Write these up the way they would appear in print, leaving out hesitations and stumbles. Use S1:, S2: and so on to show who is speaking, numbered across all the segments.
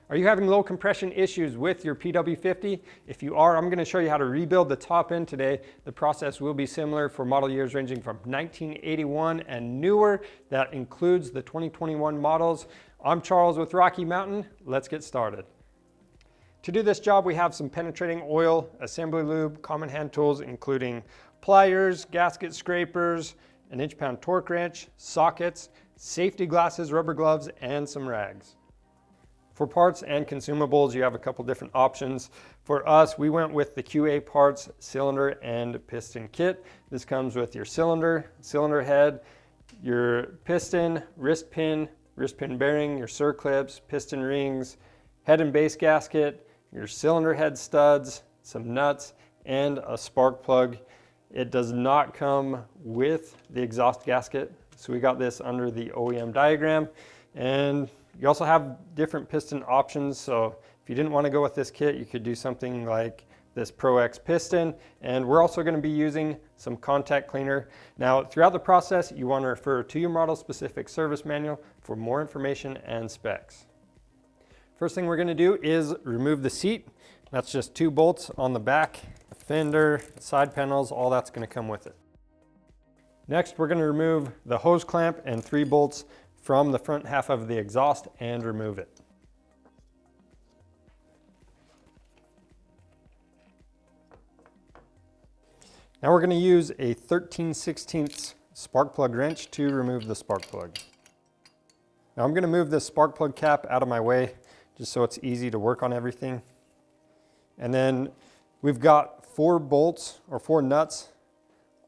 S1: Are you having low compression issues with your PW50? If you are, I'm going to show you how to rebuild the top end today. The process will be similar for model years ranging from 1981 and newer. That includes the 2021 models. I'm Charles with Rocky Mountain. Let's get started. To do this job, we have some penetrating oil, assembly lube, common hand tools, including pliers, gasket scrapers, an inch-pound torque wrench, sockets, safety glasses, rubber gloves, and some rags. For parts and consumables, you have a couple different options. For us, we went with the QA Parts cylinder and piston kit. This comes with your cylinder, cylinder head, your piston, wrist pin bearing, your circlips, piston rings, head and base gasket, your cylinder head studs, some nuts, and a spark plug. It does not come with the exhaust gasket, so we got this under the OEM diagram. And you also have different piston options, so if you didn't want to go with this kit, you could do something like this Pro X piston. And we're also going to be using some contact cleaner. Now, throughout the process, you want to refer to your model specific service manual for more information and specs. First thing we're going to do is remove the seat. That's just 2 bolts on the back, the fender, the side panels, all that's going to come with it. Next, we're going to remove the hose clamp and 3 bolts from the front half of the exhaust and remove it. Now we're going to use a 13/16 spark plug wrench to remove the spark plug. Now I'm going to move this spark plug cap out of my way just so it's easy to work on everything. And then we've got 4 bolts or 4 nuts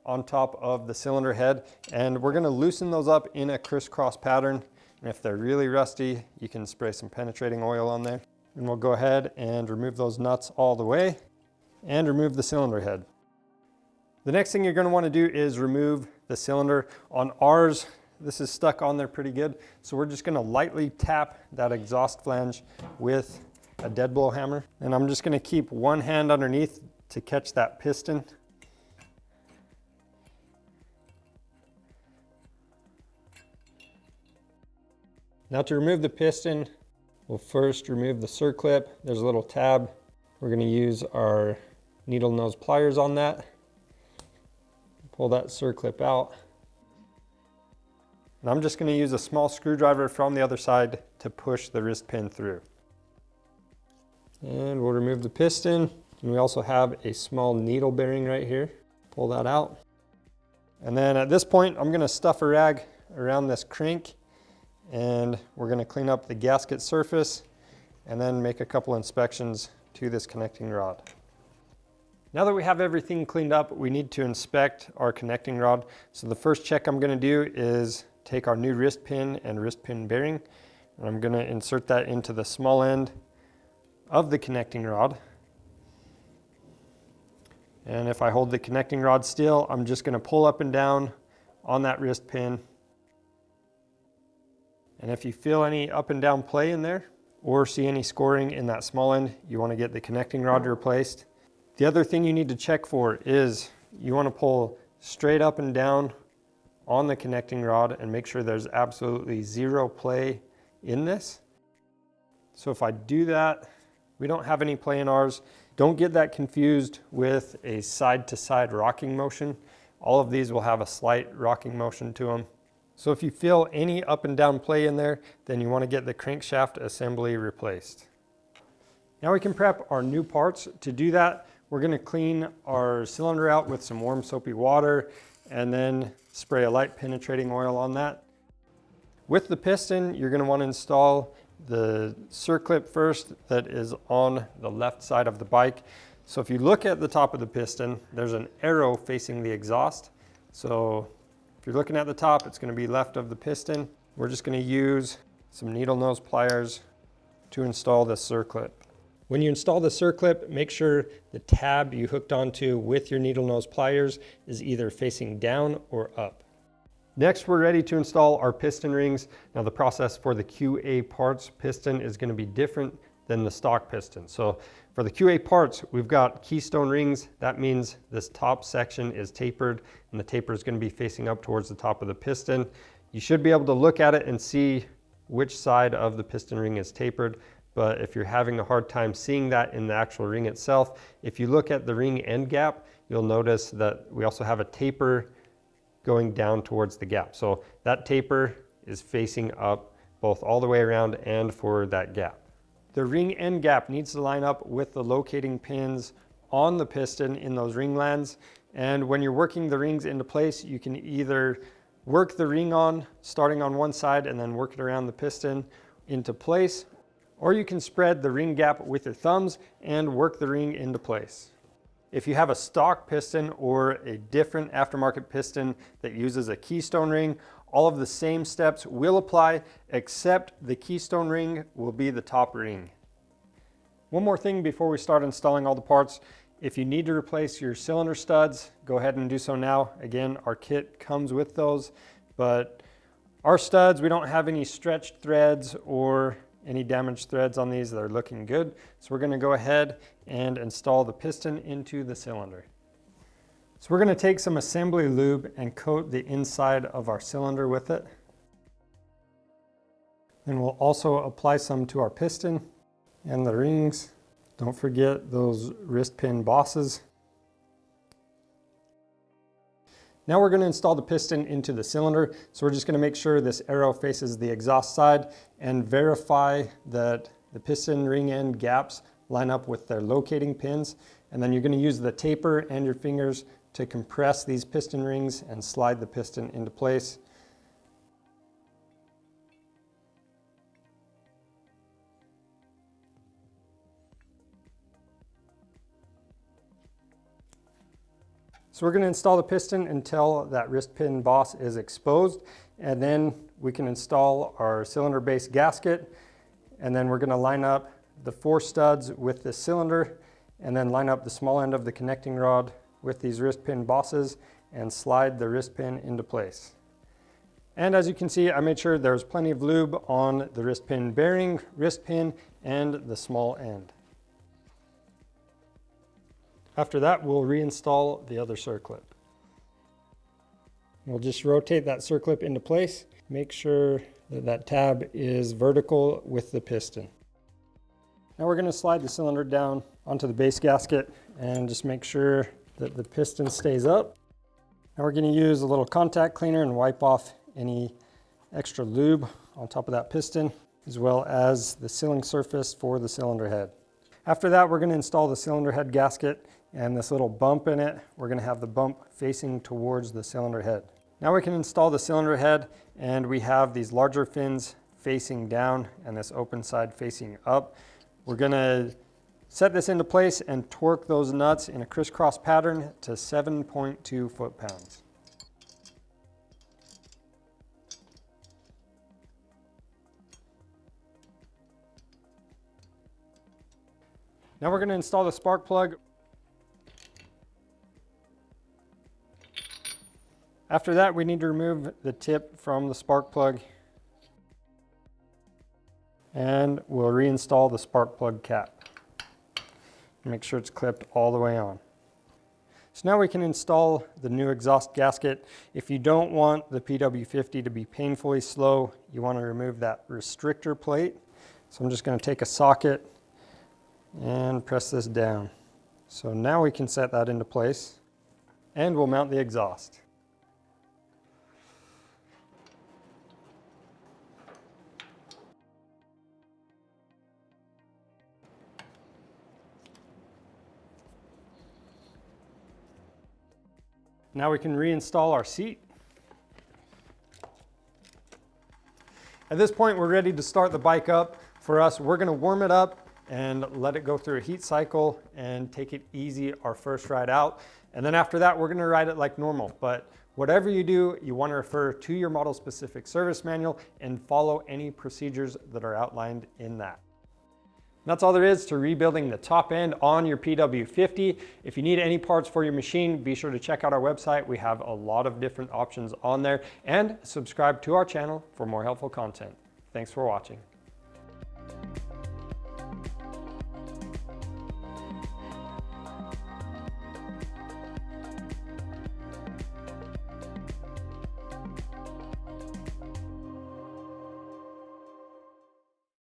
S1: on top of the cylinder head, and we're going to loosen those up in a crisscross pattern. And if they're really rusty, you can spray some penetrating oil on there. And we'll go ahead and remove those nuts all the way and remove the cylinder head. The next thing you're going to want to do is remove the cylinder. On ours, this is stuck on there pretty good, so we're just going to lightly tap that exhaust flange with a dead blow hammer. And I'm just going to keep one hand underneath to catch that piston. Now to remove the piston, we'll first remove the circlip. There's a little tab. We're going to use our needle nose pliers on that. Pull that circlip out. And I'm just going to use a small screwdriver from the other side to push the wrist pin through. And we'll remove the piston. And we also have a small needle bearing right here. Pull that out. And then at this point, I'm going to stuff a rag around this crank, and we're going to clean up the gasket surface and then make a couple inspections to this connecting rod. Now that we have everything cleaned up, we need to inspect our connecting rod. So the first check I'm going to do is take our new wrist pin and wrist pin bearing, and I'm going to insert that into the small end of the connecting rod. And if I hold the connecting rod still, I'm just going to pull up and down on that wrist pin. And if you feel any up and down play in there or see any scoring in that small end, you want to get the connecting rod replaced. The other thing you need to check for is you want to pull straight up and down on the connecting rod and make sure there's absolutely 0 play in this. So if I do that, we don't have any play in ours. Don't get that confused with a side-to-side rocking motion. All of these will have a slight rocking motion to them. So if you feel any up and down play in there, then you want to get the crankshaft assembly replaced. Now we can prep our new parts. To do that, we're going to clean our cylinder out with some warm soapy water and then spray a light penetrating oil on that. With the piston, you're going to want to install the circlip first that is on the left side of the bike. So if you look at the top of the piston, there's an arrow facing the exhaust. So if you're looking at the top, it's going to be left of the piston. We're just going to use some needle nose pliers to install the circlip. When you install the circlip, make sure the tab you hooked onto with your needle nose pliers is either facing down or up. Next, we're ready to install our piston rings. Now the process for the QA Parts piston is going to be different than the stock piston. So for the QA Parts, we've got keystone rings. That means this top section is tapered and the taper is going to be facing up towards the top of the piston. You should be able to look at it and see which side of the piston ring is tapered but if you're having a hard time seeing that in the actual ring itself, if you look at the ring end gap, you'll notice that we also have a taper going down towards the gap. So that taper is facing up both all the way around and for that gap. The ring end gap needs to line up with the locating pins on the piston in those ring lands. And when you're working the rings into place, you can either work the ring on, starting on one side and then work it around the piston into place, or you can spread the ring gap with your thumbs and work the ring into place. If you have a stock piston or a different aftermarket piston that uses a keystone ring, all of the same steps will apply, except the keystone ring will be the top ring. One more thing before we start installing all the parts. If you need to replace your cylinder studs, go ahead and do so now. Again, our kit comes with those, but our studs, we don't have any stretched threads or any damaged threads on these. They're looking good. So we're gonna go ahead and install the piston into the cylinder. So we're gonna take some assembly lube and coat the inside of our cylinder with it. Then we'll also apply some to our piston and the rings. Don't forget those wrist pin bosses. Now we're going to install the piston into the cylinder. So we're just going to make sure this arrow faces the exhaust side and verify that the piston ring end gaps line up with their locating pins. And then you're going to use the taper and your fingers to compress these piston rings and slide the piston into place. So we're going to install the piston until that wrist pin boss is exposed, and then we can install our cylinder base gasket, and then we're going to line up the 4 studs with the cylinder, and then line up the small end of the connecting rod with these wrist pin bosses and slide the wrist pin into place. And as you can see, I made sure there's plenty of lube on the wrist pin bearing, wrist pin, and the small end. After that, we'll reinstall the other circlip. We'll just rotate that circlip into place. Make sure that that tab is vertical with the piston. Now we're going to slide the cylinder down onto the base gasket and just make sure that the piston stays up. Now we're going to use a little contact cleaner and wipe off any extra lube on top of that piston, as well as the sealing surface for the cylinder head. After that, we're going to install the cylinder head gasket and this little bump in it. We're going to have the bump facing towards the cylinder head. Now we can install the cylinder head, and we have these larger fins facing down and this open side facing up. We're going to set this into place and torque those nuts in a crisscross pattern to 7.2 foot-pounds. Now we're going to install the spark plug. After that, we need to remove the tip from the spark plug, and we'll reinstall the spark plug cap. Make sure it's clipped all the way on. So now we can install the new exhaust gasket. If you don't want the PW50 to be painfully slow, you want to remove that restrictor plate. So I'm just going to take a socket and press this down. So now we can set that into place, and we'll mount the exhaust. Now we can reinstall our seat. At this point, we're ready to start the bike up. For us, we're going to warm it up and let it go through a heat cycle and take it easy our first ride out. And then after that, we're going to ride it like normal. But whatever you do, you want to refer to your model specific service manual and follow any procedures that are outlined in that. That's all there is to rebuilding the top end on your PW50. If you need any parts for your machine, be sure to check out our website. We have a lot of different options on there, and subscribe to our channel for more helpful content. Thanks for watching.